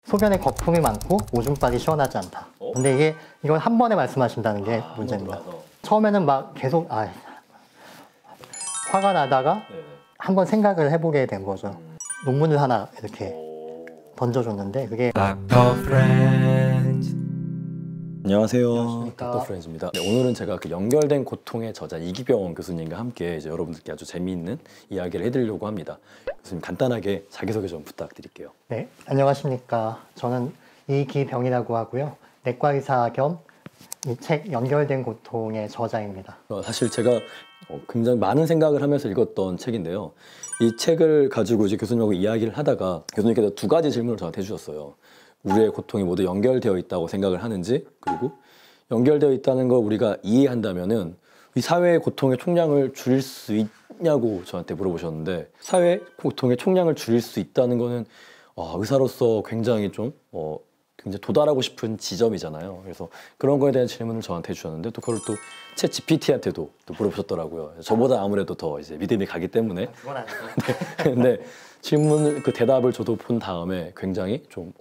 소변에 거품이 많고 오줌빨이 시원하지 않다. 근데 이건 한 번에 말씀하신다는 게 문제입니다. 처음에는 막 계속 화가 나다가 한번 생각을 해보게 된 거죠. 논문을 하나 이렇게 던져줬는데 그게 안녕하세요. 닥터 프렌즈입니다. 네, 오늘은 제가 그 연결된 고통의 저자 이기병 교수님과 함께 이제 여러분들께 아주 재미있는 이야기를 해드리려고 합니다. 교수님 간단하게 자기소개 좀 부탁드릴게요. 네, 안녕하십니까. 저는 이기병이라고 하고요. 내과의사 겸 이 책 연결된 고통의 저자입니다. 사실 제가 굉장히 많은 생각을 하면서 읽었던 책인데요. 이 책을 가지고 이제 교수님하고 이야기를 하다가 교수님께서 두 가지 질문을 저한테 해주셨어요. 우리의 고통이 모두 연결되어 있다고 생각을 하는지, 그리고 연결되어 있다는 걸 우리가 이해한다면은 이 사회의 고통의 총량을 줄일 수 있냐고 저한테 물어보셨는데, 사회 고통의 총량을 줄일 수 있다는 거는 의사로서 굉장히 좀 굉장히 도달하고 싶은 지점이잖아요. 그래서 그런 거에 대한 질문을 저한테 해주셨는데, 또 그걸 또 챗 GPT한테도 또 물어보셨더라고요. 저보다 아무래도 더 이제 믿음이 가기 때문에. 그건 아니고. 근데 질문을 그 대답을 저도 본 다음에 굉장히 좀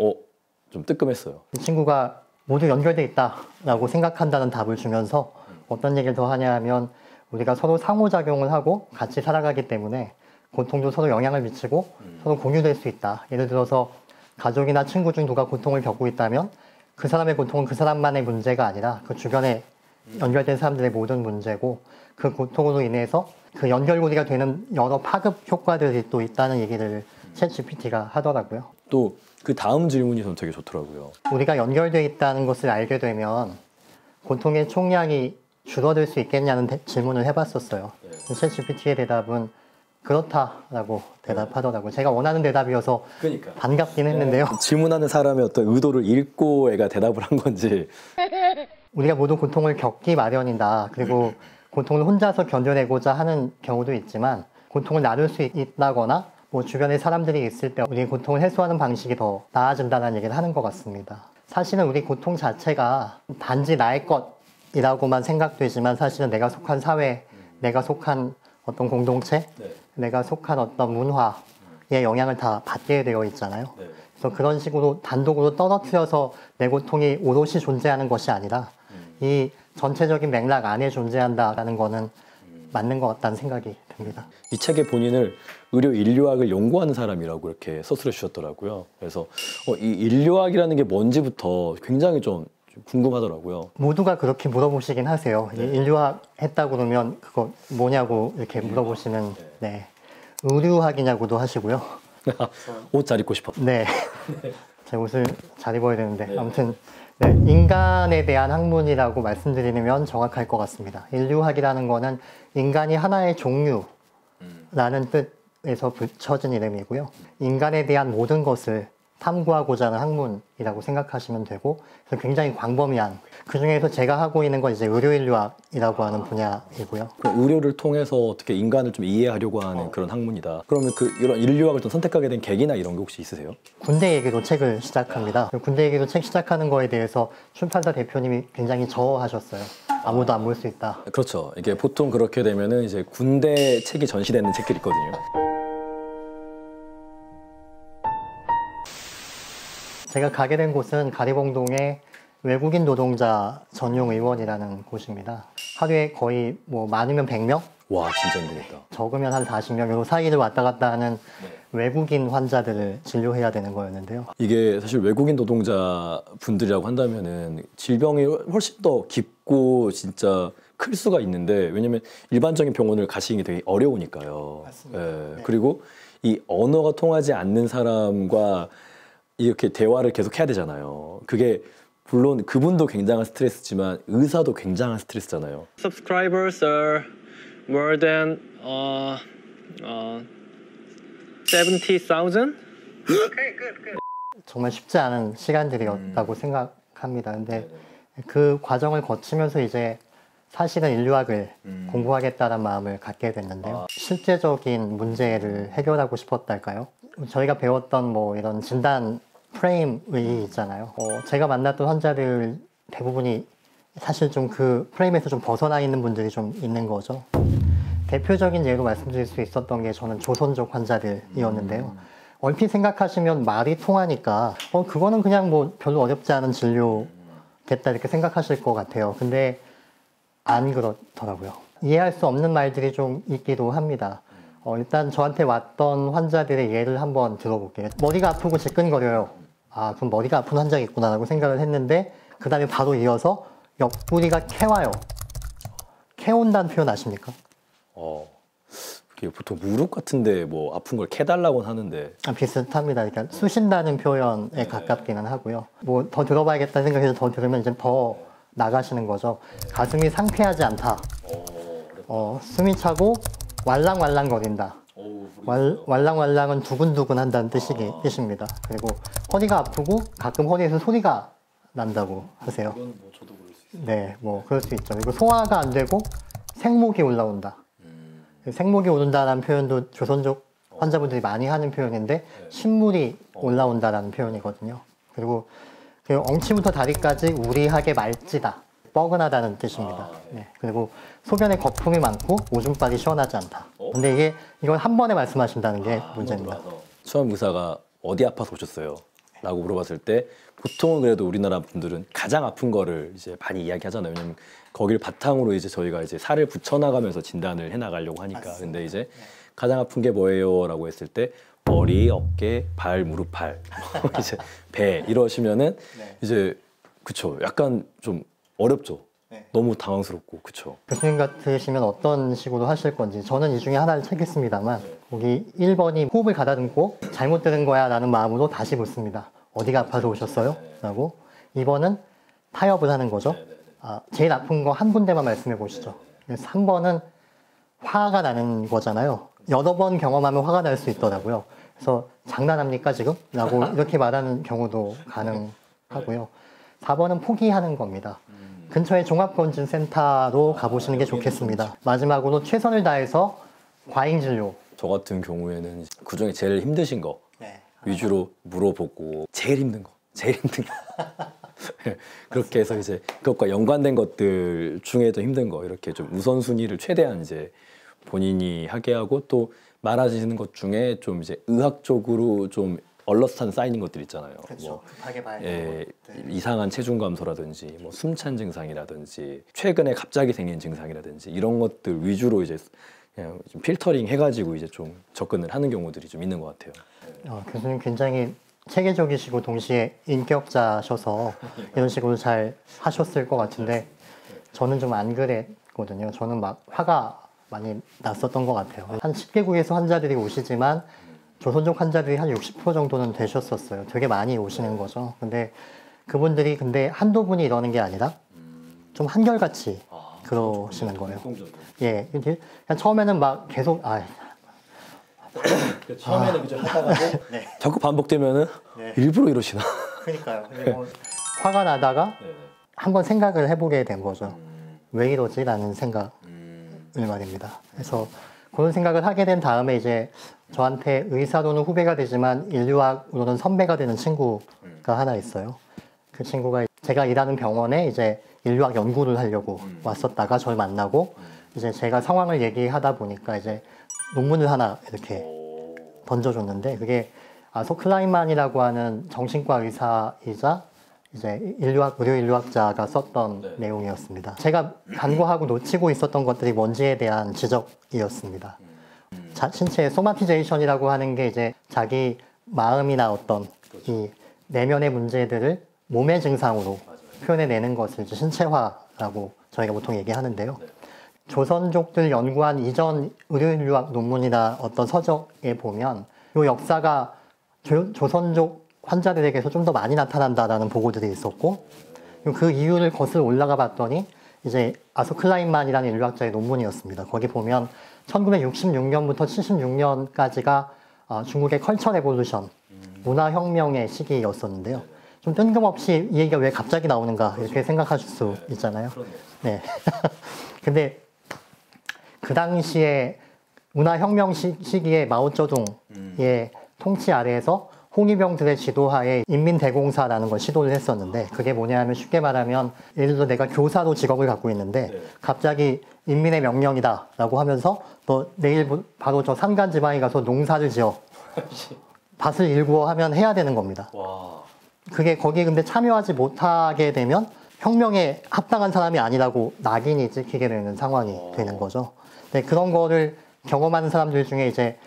뜨끔했어요. 이 친구가 모두 연결돼 있다라고 생각한다는 답을 주면서 어떤 얘기를 더 하냐 하면, 우리가 서로 상호작용을 하고 같이 살아가기 때문에 고통도 서로 영향을 미치고 서로 공유될 수 있다. 예를 들어서 가족이나 친구 중 누가 고통을 겪고 있다면 그 사람의 고통은 그 사람만의 문제가 아니라 그 주변에 연결된 사람들의 모든 문제고, 그 고통으로 인해서 그 연결고리가 되는 여러 파급 효과들이 또 있다는 얘기를 챗 GPT가 하더라고요. 또 그 다음 질문이 저는 되게 좋더라고요. 우리가 연결되어 있다는 것을 알게 되면 고통의 총량이 줄어들 수 있겠냐는 질문을 해봤었어요. 챗 GPT의 대답은 그렇다라고 대답하더라고요. 제가 원하는 대답이어서 반갑긴 했는데요. 질문하는 사람의 어떤 의도를 읽고 애가 대답을 한 건지. 우리가 모두 고통을 겪기 마련이다. 그리고 고통을 혼자서 견뎌내고자 하는 경우도 있지만, 고통을 나눌 수 있다거나 뭐 주변에 사람들이 있을 때 우리의 고통을 해소하는 방식이 더 나아진다는 얘기를 하는 것 같습니다. 사실은 우리 고통 자체가 단지 나의 것이라고만 생각되지만, 사실은 내가 속한 사회, 내가 속한 어떤 공동체, 내가 속한 어떤 문화의 영향을 다 받게 되어 있잖아요. 그래서 그런 식으로 단독으로 떨어뜨려서 내 고통이 오롯이 존재하는 것이 아니라 이 전체적인 맥락 안에 존재한다라는 거는 맞는 것 같다는 생각이 듭니다. 이 책의 본인을 의료 인류학을 연구하는 사람이라고 이렇게 서술해 주셨더라고요. 그래서 이 인류학이라는 게 뭔지부터 굉장히 좀 궁금하더라고요. 모두가 그렇게 물어보시긴 하세요. 인류학 했다고 그러면 그거 뭐냐고 이렇게 물어보시는, 의류학이냐고도 하시고요. 옷 잘 입고 싶어. 네. 제 옷을 잘 입어야 되는데. 아무튼 인간에 대한 학문이라고 말씀드리면 정확할 것 같습니다. 인류학이라는 거는 인간이 하나의 종류라는 뜻에서 붙여진 이름이고요. 인간에 대한 모든 것을 탐구하고자 하는 학문이라고 생각하시면 되고, 그래서 굉장히 광범위한, 그 중에서 제가 하고 있는 건 이제 의료인류학이라고 하는 분야이고요. 의료를 통해서 어떻게 인간을 좀 이해하려고 하는 그런 학문이다. 그러면 이런 인류학을 좀 선택하게 된 계기나 이런 게 혹시 있으세요? 군대 얘기로 책을 시작합니다. 군대 얘기로 책 시작하는 거에 대해서 출판사 대표님이 굉장히 저어하셨어요. 아무도 안 볼 수 있다. 그렇죠. 이게 보통 그렇게 되면은 이제 군대 책이 전시되는 책들이 있거든요. 제가 가게 된 곳은 가리봉동의 외국인 노동자 전용 의원이라는 곳입니다. 하루에 거의 뭐 많으면 100명? 와, 진짜 힘들겠다. 적으면 한 40명, 요 사이를 왔다 갔다 하는 외국인 환자들을 진료해야 되는 거였는데요. 이게 사실 외국인 노동자 분들이라고 한다면은 질병이 훨씬 더 깊고 진짜 클 수가 있는데, 왜냐면 일반적인 병원을 가시는 게 되게 어려우니까요. 맞습니다. 그리고 이 언어가 통하지 않는 사람과 이렇게 대화를 계속 해야 되잖아요. 그게 물론 그분도 굉장한 스트레스지만 의사도 굉장한 스트레스잖아요. Subscribers are more than 70,000. 정말 쉽지 않은 시간들이었다고 생각합니다. 근데 그 과정을 거치면서 이제 사실은 인류학을 공부하겠다는 마음을 갖게 됐는데요. 실제적인 문제를 해결하고 싶었달까요? 저희가 배웠던 뭐 이런 진단 프레임이 있잖아요. 제가 만났던 환자들 대부분이 사실 좀 그 프레임에서 좀 벗어나 있는 분들이 좀 있는 거죠. 대표적인 예로 말씀드릴 수 있었던 게 저는 조선족 환자들이었는데요. 얼핏 생각하시면 말이 통하니까 그거는 그냥 뭐 별로 어렵지 않은 진료겠다 이렇게 생각하실 것 같아요. 근데 안 그렇더라고요. 이해할 수 없는 말들이 좀 있기도 합니다. 일단 저한테 왔던 환자들의 예를 한번 들어볼게요. 머리가 아프고 지끈거려요. 아, 그럼 머리가 아픈 환자가 있구나라고 생각을 했는데 그 다음에 바로 이어서 옆구리가 캐와요. 캐온다는 표현 아십니까? 그게 보통 무릎 같은데 뭐 아픈 걸 캐달라고는 하는데 비슷합니다. 그러니까 쑤신다는 표현에 가깝기는 하고요. 뭐 더 들어봐야겠다는 생각해서 더 들으면 이제 더 나가시는 거죠. 가슴이 상쾌하지 않다. 숨이 차고 왈랑왈랑거린다. 왈랑왈랑은 두근두근 한다는 뜻입니다. 그리고 허리가 아프고 가끔 허리에서 소리가 난다고 하세요. 이건 뭐 저도 그럴 수 있어요. 네, 뭐 그럴 수 있죠. 그리고 소화가 안 되고 생목이 올라온다. 생목이 오른다는 표현도 조선족 환자분들이 많이 하는 표현인데 신물이 올라온다라는 표현이거든요. 그리고 그 엉치부터 다리까지 우리하게 말찌다. 뻐근하다는 뜻입니다. 네. 그리고 소변에 거품이 많고 오줌발이 시원하지 않다. 근데 이건 한 번에 말씀하신다는 게 문제입니다. 수험 의사가 어디 아파서 오셨어요? 라고 물어봤을 때 보통은 그래도 우리나라 분들은 가장 아픈 거를 이제 많이 이야기하잖아요. 왜냐면 거길 바탕으로 이제 저희가 이제 살을 붙여나가면서 진단을 해나가려고 하니까. 맞습니다. 근데 이제 가장 아픈 게 뭐예요? 라고 했을 때 머리, 어깨, 발, 무릎, 팔, 이제 배 이러시면은 이제 그쵸. 약간 좀 어렵죠. 너무 당황스럽고 그쵸. 교수님 같으시면 어떤 식으로 하실 건지 저는 이 중에 하나를 찾겠습니다만 거기 1번이 호흡을 가다듬고 잘못 들은 거야 라는 마음으로 다시 묻습니다. 어디가 아파서 오셨어요? 라고 2번은 타협을 하는 거죠. 제일 아픈 거 한 군데만 말씀해 보시죠. 3번은 화가 나는 거잖아요. 여러 번 경험하면 화가 날 수 있더라고요. 그래서 장난합니까 지금? 라고 이렇게 말하는 경우도 가능하고요. 4번은 포기하는 겁니다. 근처에 종합건진센터로 가보시는 게 좋겠습니다. 마지막으로 최선을 다해서 과잉진료. 저 같은 경우에는 그중에 제일 힘드신 거 위주로 물어보고 제일 힘든 거 그렇게 해서 이제 그것과 연관된 것들 중에도 힘든 거 이렇게 좀 우선순위를 최대한 이제 본인이 하게 하고 또 말하시는 것 중에 좀 이제 의학적으로 좀 얼러스한 사인인 것들 있잖아요. 그렇죠. 급하게 봐야 되는 이상한 체중 감소라든지 뭐 숨찬 증상이라든지 최근에 갑자기 생긴 증상이라든지 이런 것들 위주로 이제 그냥 좀 필터링 해가지고 이제 좀 접근을 하는 경우들이 좀 있는 것 같아요. 교수님 굉장히 체계적이시고 동시에 인격자셔서 이런 식으로 잘 하셨을 것 같은데 저는 좀 안 그랬거든요. 저는 막 화가 많이 났었던 것 같아요. 한 10개국에서 환자들이 오시지만 조선족 환자들이 한 60% 정도는 되셨었어요. 되게 많이 오시는 거죠. 근데 그분들이 한두 분이 이러는 게 아니라 좀 한결같이 그러시는 거예요. 예, 그냥 처음에는 막 계속 처음에는 그저 하다가도 자꾸 반복되면은 일부러 이러시나? 그러니까요. 그리고 화가 나다가 한번 생각을 해보게 된 거죠. 왜 이러지라는 생각을 말입니다. 그래서 그런 생각을 하게 된 다음에 이제 저한테 의사로는 후배가 되지만 인류학으로는 선배가 되는 친구가 하나 있어요. 그 친구가 제가 일하는 병원에 이제 인류학 연구를 하려고 왔었다가 저를 만나고 이제 제가 상황을 얘기하다 보니까 이제 논문을 하나 이렇게 던져줬는데 그게 아소 클라인만이라고 하는 정신과 의사이자 이제 의료인류학자가 썼던 내용이었습니다. 제가 간과하고 놓치고 있었던 것들이 뭔지에 대한 지적이었습니다. 신체의 소마티제이션이라고 하는 게 이제 자기 마음이나 어떤 이 내면의 문제들을 몸의 증상으로 표현해내는 것을 이제 신체화라고 저희가 보통 얘기하는데요. 조선족들 연구한 이전 의료인류학 논문이나 어떤 서적에 보면 이 역사가 조선족 환자들에게서 좀 더 많이 나타난다라는 보고들이 있었고 그 이유를 거슬러 올라가 봤더니 이제 아소 클라인만이라는 인류학자의 논문이었습니다. 거기 보면 1966년부터 76년까지가 중국의 컬처 레볼루션, 문화혁명의 시기였었는데요. 좀 뜬금없이 이 얘기가 왜 갑자기 나오는가 이렇게 생각하실 수 있잖아요. 네. 근데 그 당시에 문화혁명 시기에 마오쩌둥의 통치 아래에서 홍위병들의 지도하에 인민대공사라는 걸 시도를 했었는데 그게 뭐냐면 쉽게 말하면 예를 들어 내가 교사로 직업을 갖고 있는데 갑자기 인민의 명령이다 라고 하면서 너 내일 바로 저 산간 지방에 가서 농사를 지어 밭을 일구어 하면 해야 되는 겁니다. 와. 그게 거기에 근데 참여하지 못하게 되면 혁명에 합당한 사람이 아니라고 낙인이 찍히게 되는 상황이 되는 거죠. 근데 그런 거를 경험하는 사람들 중에 이제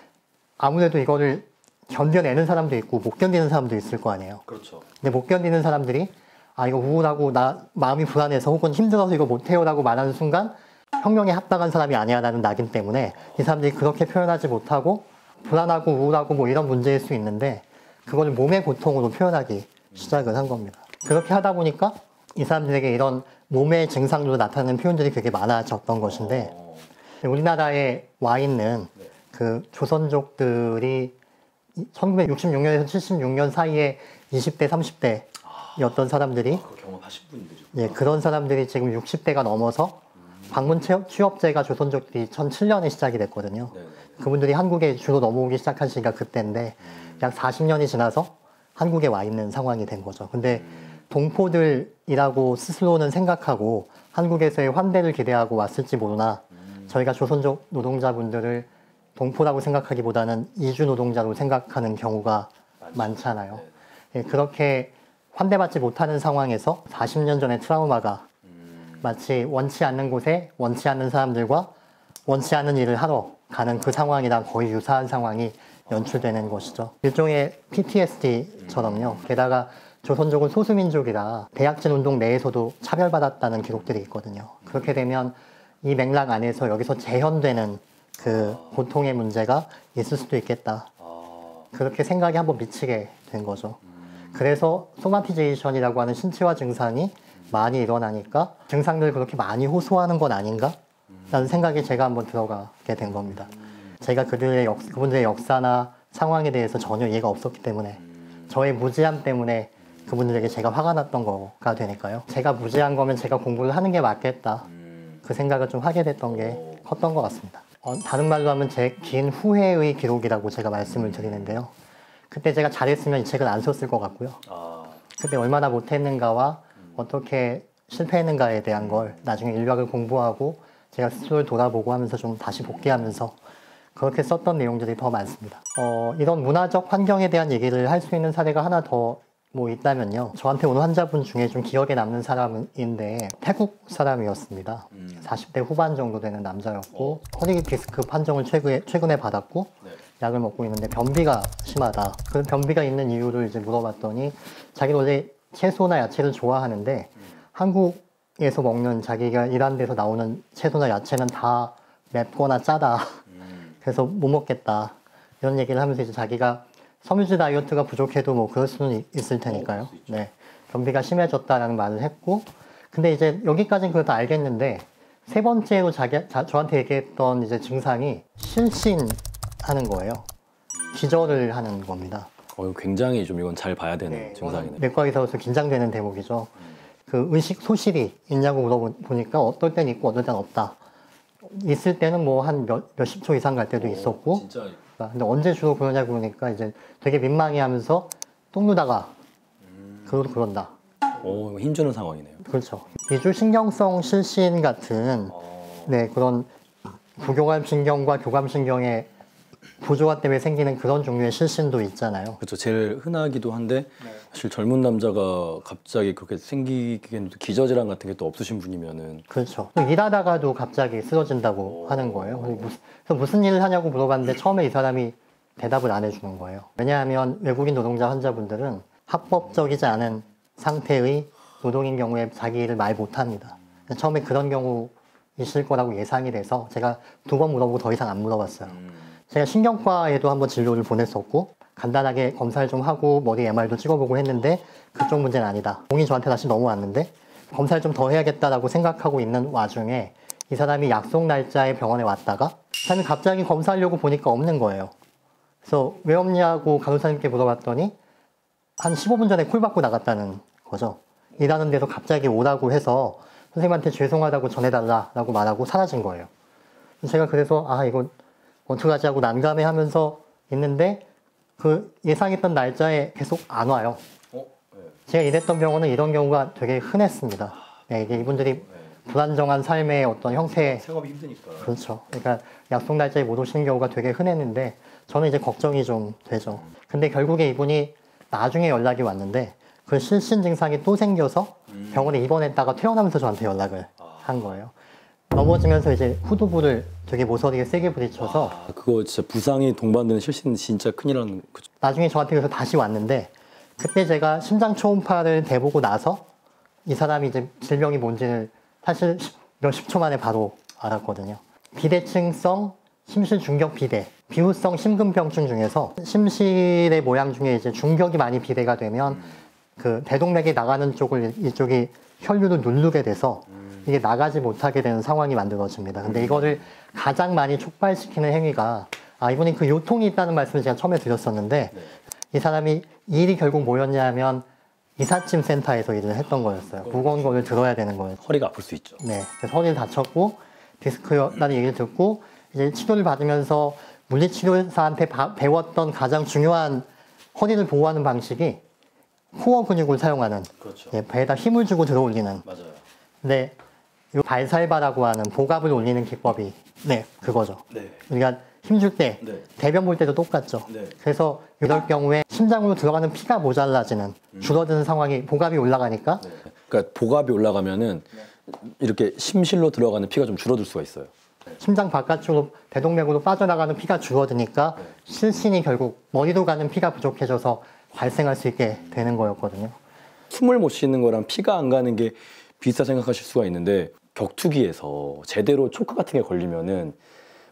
아무래도 이거를 견뎌내는 사람도 있고 못 견디는 사람도 있을 거 아니에요. 그렇죠. 근데 못 견디는 사람들이 아 이거 우울하고 나 마음이 불안해서 혹은 힘들어서 이거 못해요라고 말하는 순간 혁명에 합당한 사람이 아니야라는 낙인 때문에 이 사람들이 그렇게 표현하지 못하고 불안하고 우울하고 뭐 이런 문제일 수 있는데 그걸 몸의 고통으로 표현하기 시작을 한 겁니다. 그렇게 하다 보니까 이 사람들에게 이런 몸의 증상으로 나타나는 표현들이 되게 많아졌던 것인데 우리나라에 와 있는 그 조선족들이 1966년에서 76년 사이에 20대, 30대였던 사람들이 그걸 경험하신 분들이. 예, 그런 사람들이 지금 60대가 넘어서 방문 취업제가 조선족들이 2007년에 시작이 됐거든요. 네. 그분들이 한국에 주로 넘어오기 시작한 시기가 그때인데 약 40년이 지나서 한국에 와 있는 상황이 된 거죠. 근데 동포들이라고 스스로는 생각하고 한국에서의 환대를 기대하고 왔을지 모르나 저희가 조선족 노동자분들을 동포라고 생각하기보다는 이주 노동자로 생각하는 경우가 많잖아요. 예, 그렇게 환대받지 못하는 상황에서 40년 전의 트라우마가 마치 원치 않는 곳에 원치 않는 사람들과 원치 않는 일을 하러 가는 그 상황이랑 거의 유사한 상황이 연출되는 것이죠. 일종의 PTSD처럼요. 게다가 조선족은 소수민족이라 대약진 운동 내에서도 차별받았다는 기록들이 있거든요. 그렇게 되면 이 맥락 안에서 여기서 재현되는 그 고통의 문제가 있을 수도 있겠다. 그렇게 생각이 한번 미치게 된 거죠. 그래서 소마티제이션이라고 하는 신체화 증상이 많이 일어나니까 증상들을 그렇게 많이 호소하는 건 아닌가? 라는 생각이 제가 한번 들어가게 된 겁니다. 제가 그분들의 역사나 상황에 대해서 전혀 이해가 없었기 때문에 저의 무지함 때문에 그분들에게 제가 화가 났던 거가 되니까요. 제가 무지한 거면 제가 공부를 하는 게 맞겠다. 그 생각을 좀 하게 됐던 게 컸던 것 같습니다. 다른 말로 하면 제 긴 후회의 기록이라고 제가 말씀을 드리는데요. 그때 제가 잘했으면 이 책을 안 썼을 것 같고요. 그때 얼마나 못했는가와 어떻게 실패했는가에 대한 걸 나중에 인류학을 공부하고 제가 스스로를 돌아보고 하면서 좀 다시 복귀하면서 그렇게 썼던 내용들이 더 많습니다. 이런 문화적 환경에 대한 얘기를 할 수 있는 사례가 하나 더 뭐 있다면요. 저한테 오는 환자분 중에 좀 기억에 남는 사람인데 태국 사람이었습니다. 40대 후반 정도 되는 남자였고 허리 디스크 판정을 최근에 받았고 약을 먹고 있는데 변비가 심하다. 그 변비가 있는 이유를 이제 물어봤더니 자기는 원래 채소나 야채를 좋아하는데 한국에서 먹는 자기가 일하는 데서 나오는 채소나 야채는 다 맵거나 짜다. 그래서 못 먹겠다. 이런 얘기를 하면서 이제 자기가 섬유질 다이어트가 부족해도 뭐 그럴 수는 있을 테니까요. 네. 변비가 심해졌다라는 말을 했고, 근데 이제 여기까지는 그래도 알겠는데, 세 번째로 저한테 얘기했던 이제 증상이 실신하는 거예요. 기절을 하는 겁니다. 굉장히 좀 이건 잘 봐야 되는 네, 증상이네요. 내과 의사로서 긴장되는 대목이죠. 그 의식 소실이 있냐고 물어보니까 어떨 땐 있고 어떨 땐 없다. 있을 때는 뭐 한 몇십 초 이상 갈 때도 있었고, 진짜. 근데 언제 주로 그러냐고 그러니까 이제 되게 민망해하면서 똥 누다가 그런다. 힘주는 상황이네요. 그렇죠. 이주신경성 실신 같은 네 그런 부교감신경과 교감신경의 부조화 때문에 생기는 그런 종류의 실신도 있잖아요. 그렇죠. 제일 흔하기도 한데 사실 젊은 남자가 갑자기 그렇게 생기기에는 기저질환 같은 게 또 없으신 분이면은 그렇죠. 일하다가도 갑자기 쓰러진다고 하는 거예요. 그래서 무슨 일을 하냐고 물어봤는데 처음에 이 사람이 대답을 안 해주는 거예요. 왜냐하면 외국인 노동자 환자분들은 합법적이지 않은 상태의 노동인 경우에 자기 일을 말 못합니다. 처음에 그런 경우 있을 거라고 예상이 돼서 제가 2번 물어보고 더 이상 안 물어봤어요. 제가 신경과에도 한번 진료를 보냈었고 간단하게 검사를 좀 하고 머리 MR도 찍어보고 했는데 그쪽 문제는 아니다. 공이 저한테 다시 넘어왔는데 검사를 좀 더 해야겠다라고 생각하고 있는 와중에 이 사람이 약속 날짜에 병원에 왔다가 이 사람이 갑자기 검사하려고 보니까 없는 거예요. 그래서 왜 없냐고 간호사님께 물어봤더니 한 15분 전에 콜 받고 나갔다는 거죠. 일하는 데서 갑자기 오라고 해서 선생님한테 죄송하다고 전해달라고 말하고 사라진 거예요. 제가 그래서 이거 어떡하지 하고 난감해하면서 있는데 그 예상했던 날짜에 계속 안 와요. 제가 일했던 병원은 이런 경우가 되게 흔했습니다. 네, 이게 이분들이 불안정한 삶의 어떤 형태. 생업이 힘드니까. 그렇죠. 그러니까 약속 날짜에 못 오시는 경우가 되게 흔했는데 저는 이제 걱정이 좀 되죠. 근데 결국에 이분이 나중에 연락이 왔는데 그 실신 증상이 또 생겨서 병원에 입원했다가 퇴원하면서 저한테 연락을 한 거예요. 넘어지면서 이제 후두부를 되게 모서리에 세게 부딪혀서 그거 진짜 부상이 동반되는 실신 진짜 큰일이라는 거죠. 나중에 저한테 그래서 다시 왔는데 그때 제가 심장 초음파를 대보고 나서 이 사람이 이제 질병이 뭔지를 사실 몇십 초 만에 바로 알았거든요. 비대증성 심실 중격 비대, 비후성 심근병증 중에서 심실의 모양 중에 이제 중격이 많이 비대가 되면 그 대동맥이 나가는 쪽을 이쪽이 혈류를 누르게 돼서 이게 나가지 못하게 되는 상황이 만들어집니다. 근데 이거를 가장 많이 촉발시키는 행위가 이분이 그 요통이 있다는 말씀을 제가 처음에 드렸었는데 이 사람이 이 일이 결국 뭐였냐면 이삿짐 센터에서 일을 했던 거였어요. 무거운 거를 들어야 되는 거예요. 허리가 아플 수 있죠. 네, 그래서 허리를 다쳤고 디스크였다는 얘기를 듣고 이제 치료를 받으면서 물리치료사한테 배웠던 가장 중요한 허리를 보호하는 방식이 코어 근육을 사용하는 그렇죠. 배에다 힘을 주고 들어 올리는. 맞아요. 네, 이 발살바라고 하는 복압을 올리는 기법이 그거죠. 네. 우리가 힘줄 때 네. 대변 볼 때도 똑같죠. 네. 그래서 이럴 경우에 심장으로 들어가는 피가 모자라지는 줄어드는 상황이 복압이 올라가니까 그러니까 복압이 올라가면은 이렇게 심실로 들어가는 피가 좀 줄어들 수가 있어요. 심장 바깥쪽으로 대동맥으로 빠져나가는 피가 줄어드니까 실신이 결국 머리로 가는 피가 부족해져서 발생할 수 있게 되는 거였거든요. 숨을 못 쉬는 거랑 피가 안 가는 게 비슷하다 생각하실 수가 있는데 격투기에서 제대로 초크 같은 게 걸리면은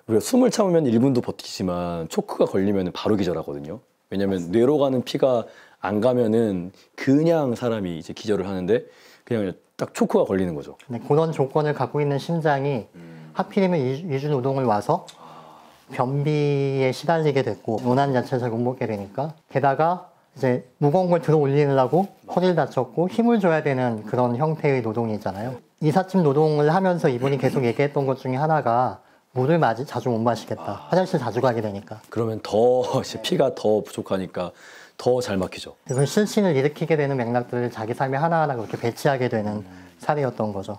우리가 숨을 참으면 1분도 버티지만 초크가 걸리면 바로 기절하거든요. 왜냐하면 뇌로 가는 피가 안 가면은 그냥 사람이 이제 기절을 하는데 그냥 딱 초크가 걸리는 거죠. 네, 그런 조건을 갖고 있는 심장이 하필이면 이주 노동을 와서 변비에 시달리게 됐고 원하는 자체를 잘 못 먹게 되니까 게다가 이제 무거운 걸 들어 올리느라고 허리를 다쳤고 힘을 줘야 되는 그런 형태의 노동이잖아요. 이삿짐 노동을 하면서 이분이 계속 얘기했던 것 중에 하나가 물을 자주 못 마시겠다. 화장실 자주 가게 되니까. 그러면 더 이제 피가 더 부족하니까 더 잘 막히죠. 그래서 실신을 일으키게 되는 맥락들을 자기 삶에 하나하나 그렇게 배치하게 되는 사례였던 거죠.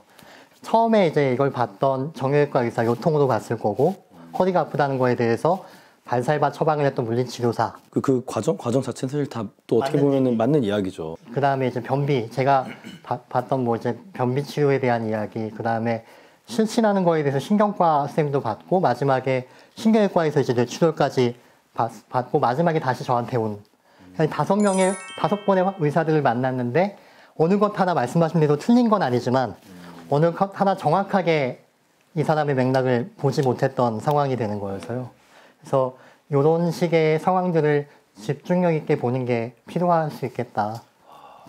처음에 이제 이걸 봤던 정형외과 의사 요통으로 봤을 거고 허리가 아프다는 거에 대해서 발살바 처방을 했던 물리치료사. 그 과정 자체는 사실 다 또 어떻게 보면은 맞는 이야기죠. 그 다음에 이제 변비, 제가 봤던 뭐 이제 변비 치료에 대한 이야기, 그 다음에 실신하는 거에 대해서 신경과 선생님도 받고, 마지막에 신경외과에서 이제 뇌출혈까지 받고, 마지막에 다시 저한테 온. 5번의 의사들을 만났는데, 어느 것 하나 말씀하신 대로 틀린 건 아니지만, 어느 것 하나 정확하게 이 사람의 맥락을 보지 못했던 상황이 되는 거여서요. 그래서 이런 식의 상황들을 집중력 있게 보는 게 필요할 수 있겠다.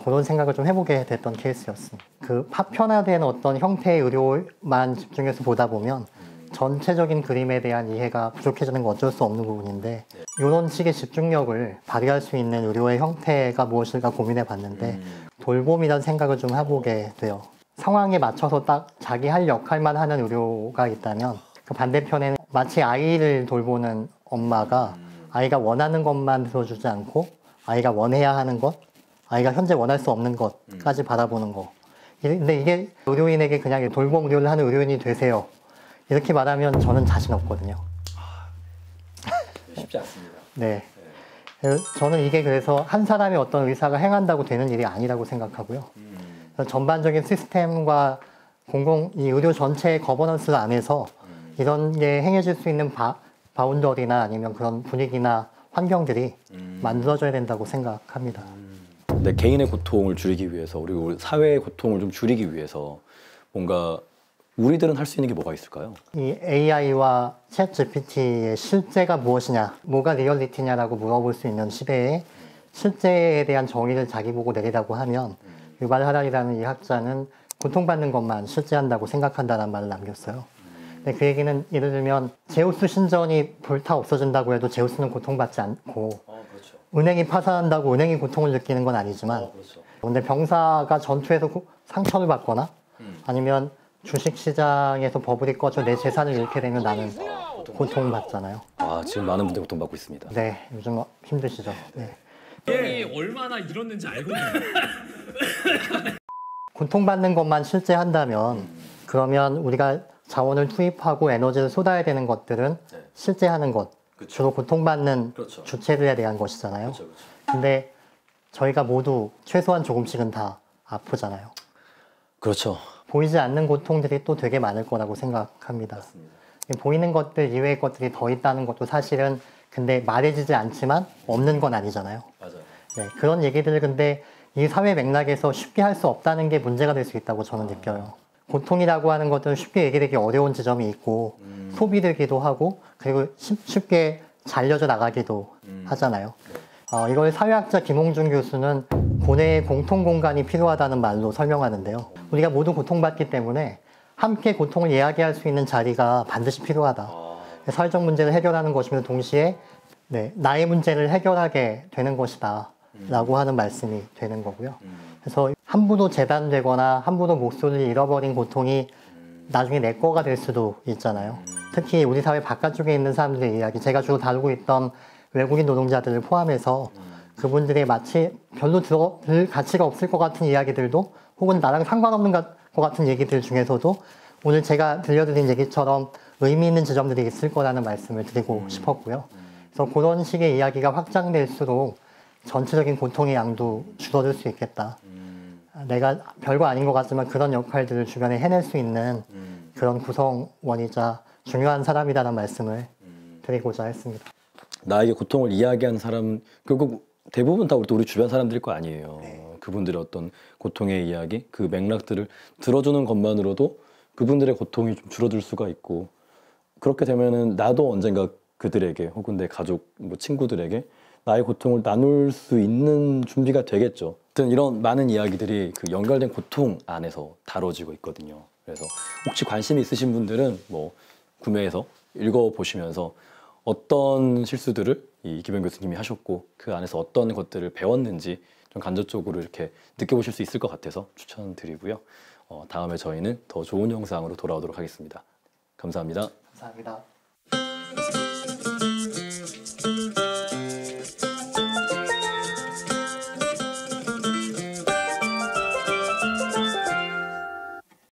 그런 생각을 좀 해보게 됐던 케이스였습니다. 그 파편화된 어떤 형태의 의료만 집중해서 보다 보면 전체적인 그림에 대한 이해가 부족해지는 건 어쩔 수 없는 부분인데 이런 식의 집중력을 발휘할 수 있는 의료의 형태가 무엇일까 고민해 봤는데 돌봄이라는 생각을 좀 해보게 돼요. 상황에 맞춰서 딱 자기 할 역할만 하는 의료가 있다면 그 반대편에는 마치 아이를 돌보는 엄마가 아이가 원하는 것만 들어주지 않고 아이가 원해야 하는 것, 아이가 현재 원할 수 없는 것까지 바라보는 거. 근데 이게 의료인에게 그냥 돌봄 의료를 하는 의료인이 되세요. 이렇게 말하면 저는 자신 없거든요. 쉽지 않습니다. 네. 저는 이게 그래서 한 사람의 어떤 의사가 행한다고 되는 일이 아니라고 생각하고요. 그래서 전반적인 시스템과 이 의료 전체의 거버넌스 안에서 이런 게 행해질 수 있는 바운더리나 아니면 그런 분위기나 환경들이 만들어져야 된다고 생각합니다. 내 개인의 고통을 줄이기 위해서 그리고 사회의 고통을 좀 줄이기 위해서 뭔가 우리들은 할 수 있는 게 뭐가 있을까요? 이 AI와 챗 GPT의 실제가 무엇이냐, 뭐가 리얼리티냐라고 물어볼 수 있는 시대에 실제에 대한 정의를 자기 보고 내리라고 하면 유발 하랄이라는 이 학자는 고통받는 것만 실제한다고 생각한다는 말을 남겼어요. 근데 그 얘기는 예를 들면 제우스 신전이 불타 없어진다고 해도 제우스는 고통받지 않고 그렇죠. 은행이 파산한다고 은행이 고통을 느끼는 건 아니지만 그렇죠. 근데 병사가 전투에서 상처를 받거나 아니면 주식시장에서 버블이 꺼져 내 재산을 잃게 되면 나는 고통을 받잖아요. 지금 많은 분들이 고통받고 있습니다. 네, 요즘 힘드시죠. 네. 형이 얼마나 잃었는지 알고 있는 고통받는 것만 실제한다면 그러면 우리가 자원을 투입하고 에너지를 쏟아야 되는 것들은 실제하는 것, 주로 고통받는 그렇죠. 주체들에 대한 것이잖아요. 그렇죠, 그렇죠. 근데 저희가 모두 최소한 조금씩은 다 아프잖아요. 그렇죠. 보이지 않는 고통들이 또 되게 많을 거라고 생각합니다. 맞습니다. 보이는 것들 이외의 것들이 더 있다는 것도 사실은 근데 말해지지 않지만 없는 건 아니잖아요. 맞아요. 네, 그런 얘기들을 근데 이 사회 맥락에서 쉽게 할 수 없다는 게 문제가 될 수 있다고 저는 느껴요. 고통이라고 하는 것들은 쉽게 얘기되기 어려운 지점이 있고 소비되기도 하고 그리고 쉽게 잘려져 나가기도 하잖아요. 이걸 사회학자 김홍준 교수는 고뇌의 공통 공간이 필요하다는 말로 설명하는데요. 우리가 모두 고통받기 때문에 함께 고통을 이야기할 수 있는 자리가 반드시 필요하다. 사회적 문제를 해결하는 것이며 동시에 네, 나의 문제를 해결하게 되는 것이다 라고 하는 말씀이 되는 거고요. 그래서 함부로 재단되거나 함부로 목소리를 잃어버린 고통이 나중에 내 거가 될 수도 있잖아요. 특히 우리 사회 바깥쪽에 있는 사람들의 이야기, 제가 주로 다루고 있던 외국인 노동자들을 포함해서 그분들의 마치 별로 들을 가치가 없을 것 같은 이야기들도 혹은 나랑 상관없는 것 같은 얘기들 중에서도 오늘 제가 들려드린 얘기처럼 의미 있는 지점들이 있을 거라는 말씀을 드리고 싶었고요. 그래서 그런 식의 이야기가 확장될수록 전체적인 고통의 양도 줄어들 수 있겠다. 내가 별거 아닌 것 같지만 그런 역할들을 주변에 해낼 수 있는 그런 구성원이자 중요한 사람이라는 말씀을 드리고자 했습니다. 나에게 고통을 이야기하는 사람 결국 대부분 다 우리 주변 사람들일 거 아니에요. 네. 그분들의 어떤 고통의 이야기, 그 맥락들을 들어주는 것만으로도 그분들의 고통이 좀 줄어들 수가 있고 그렇게 되면은 나도 언젠가 그들에게 혹은 내 가족, 뭐 친구들에게 나의 고통을 나눌 수 있는 준비가 되겠죠. 아무튼 이런 많은 이야기들이 그 연결된 고통 안에서 다뤄지고 있거든요. 그래서 혹시 관심이 있으신 분들은 뭐 구매해서 읽어보시면서 어떤 실수들을 이 기병 교수님이 하셨고 그 안에서 어떤 것들을 배웠는지 좀 간접적으로 이렇게 느껴보실 수 있을 것 같아서 추천드리고요. 다음에 저희는 더 좋은 영상으로 돌아오도록 하겠습니다. 감사합니다. 감사합니다.